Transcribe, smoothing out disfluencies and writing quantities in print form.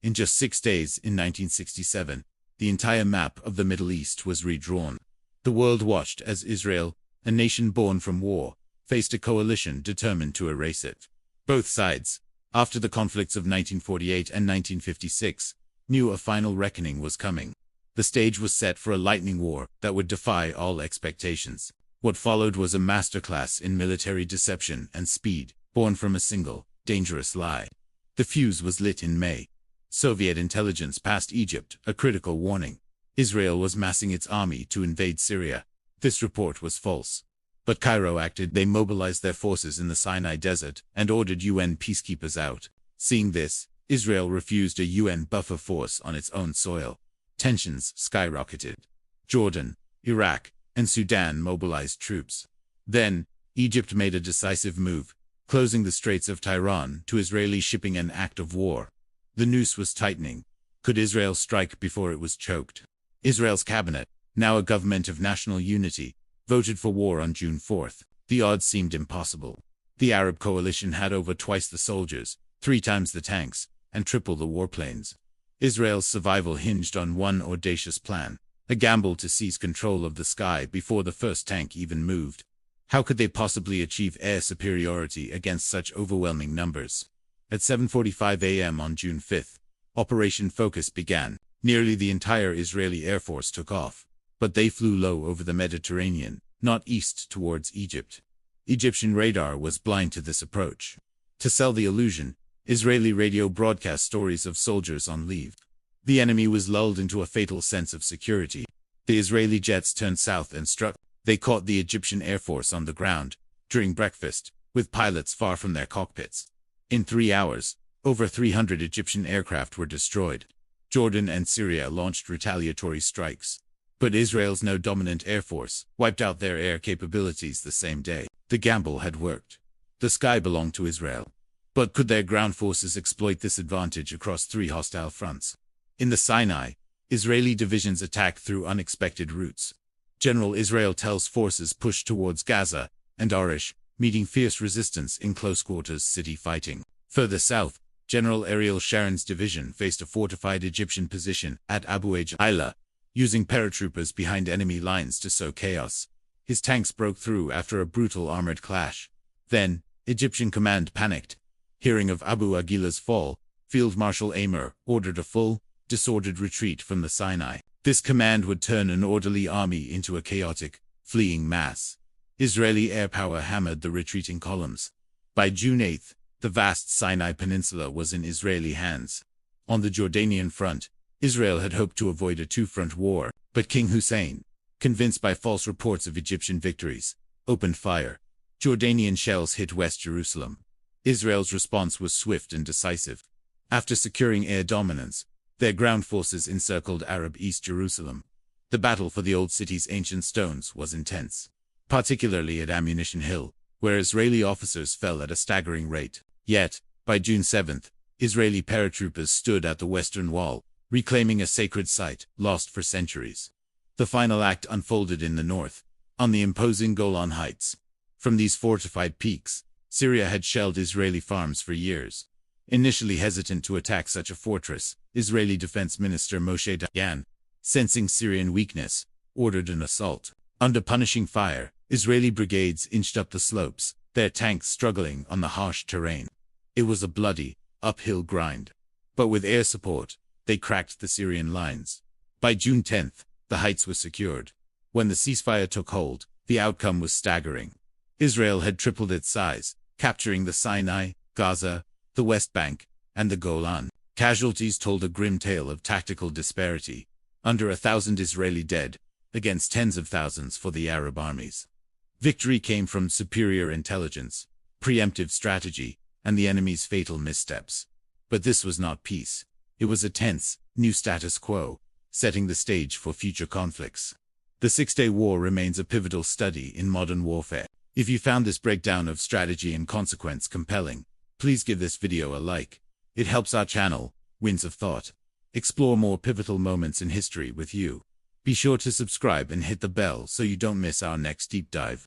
In just 6 days, in 1967, the entire map of the Middle East was redrawn. The world watched as Israel, a nation born from war, faced a coalition determined to erase it. Both sides, after the conflicts of 1948 and 1956, knew a final reckoning was coming. The stage was set for a lightning war that would defy all expectations. What followed was a masterclass in military deception and speed, born from a single, dangerous lie. The fuse was lit in May. Soviet intelligence passed Egypt a critical warning. Israel was massing its army to invade Syria. This report was false. But Cairo acted. They mobilized their forces in the Sinai desert and ordered UN peacekeepers out. Seeing this, Israel refused a UN buffer force on its own soil. Tensions skyrocketed. Jordan, Iraq, and Sudan mobilized troops. Then, Egypt made a decisive move, closing the Straits of Tiran to Israeli shipping, an act of war. The noose was tightening. Could Israel strike before it was choked? Israel's cabinet, now a government of national unity, voted for war on June 4th. The odds seemed impossible. The Arab coalition had over twice the soldiers, 3 times the tanks, and triple the warplanes. Israel's survival hinged on one audacious plan, a gamble to seize control of the sky before the first tank even moved. How could they possibly achieve air superiority against such overwhelming numbers? At 7:45 a.m. on June 5th, Operation Focus began. Nearly the entire Israeli Air Force took off, but they flew low over the Mediterranean, not east towards Egypt. Egyptian radar was blind to this approach. To sell the illusion, Israeli radio broadcast stories of soldiers on leave. The enemy was lulled into a fatal sense of security. The Israeli jets turned south and struck. They caught the Egyptian Air Force on the ground, during breakfast, with pilots far from their cockpits. In 3 hours, over 300 Egyptian aircraft were destroyed. Jordan and Syria launched retaliatory strikes. But Israel's now dominant air force wiped out their air capabilities the same day. The gamble had worked. The sky belonged to Israel. But could their ground forces exploit this advantage across 3 hostile fronts? In the Sinai, Israeli divisions attacked through unexpected routes. General Israel Tel's forces pushed towards Gaza and Arish, meeting fierce resistance in close-quarters city fighting. Further south, General Ariel Sharon's division faced a fortified Egyptian position at Abu Ila, using paratroopers behind enemy lines to sow chaos. His tanks broke through after a brutal armored clash. Then, Egyptian command panicked. Hearing of Abu Agila's fall, Field Marshal Amr ordered a full, disordered retreat from the Sinai. This command would turn an orderly army into a chaotic, fleeing mass. Israeli air power hammered the retreating columns. By June 8th, the vast Sinai Peninsula was in Israeli hands. On the Jordanian front, Israel had hoped to avoid a 2-front war, but King Hussein, convinced by false reports of Egyptian victories, opened fire. Jordanian shells hit West Jerusalem. Israel's response was swift and decisive. After securing air dominance, their ground forces encircled Arab East Jerusalem. The battle for the old city's ancient stones was intense, particularly at Ammunition Hill, where Israeli officers fell at a staggering rate. Yet, by June 7th, Israeli paratroopers stood at the Western Wall, reclaiming a sacred site lost for centuries. The final act unfolded in the north, on the imposing Golan Heights. From these fortified peaks, Syria had shelled Israeli farms for years. Initially hesitant to attack such a fortress, Israeli Defense Minister Moshe Dayan, sensing Syrian weakness, ordered an assault. Under punishing fire, Israeli brigades inched up the slopes, their tanks struggling on the harsh terrain. It was a bloody, uphill grind. But with air support, they cracked the Syrian lines. By June 10th, the heights were secured. When the ceasefire took hold, the outcome was staggering. Israel had tripled its size, capturing the Sinai, Gaza, the West Bank, and the Golan. Casualties told a grim tale of tactical disparity. Under 1,000 Israeli dead, against tens of thousands for the Arab armies. Victory came from superior intelligence, preemptive strategy, and the enemy's fatal missteps. But this was not peace. It was a tense, new status quo, setting the stage for future conflicts. The Six-Day War remains a pivotal study in modern warfare. If you found this breakdown of strategy and consequence compelling, please give this video a like. It helps our channel, Winds of Thought, explore more pivotal moments in history with you. Be sure to subscribe and hit the bell so you don't miss our next deep dive.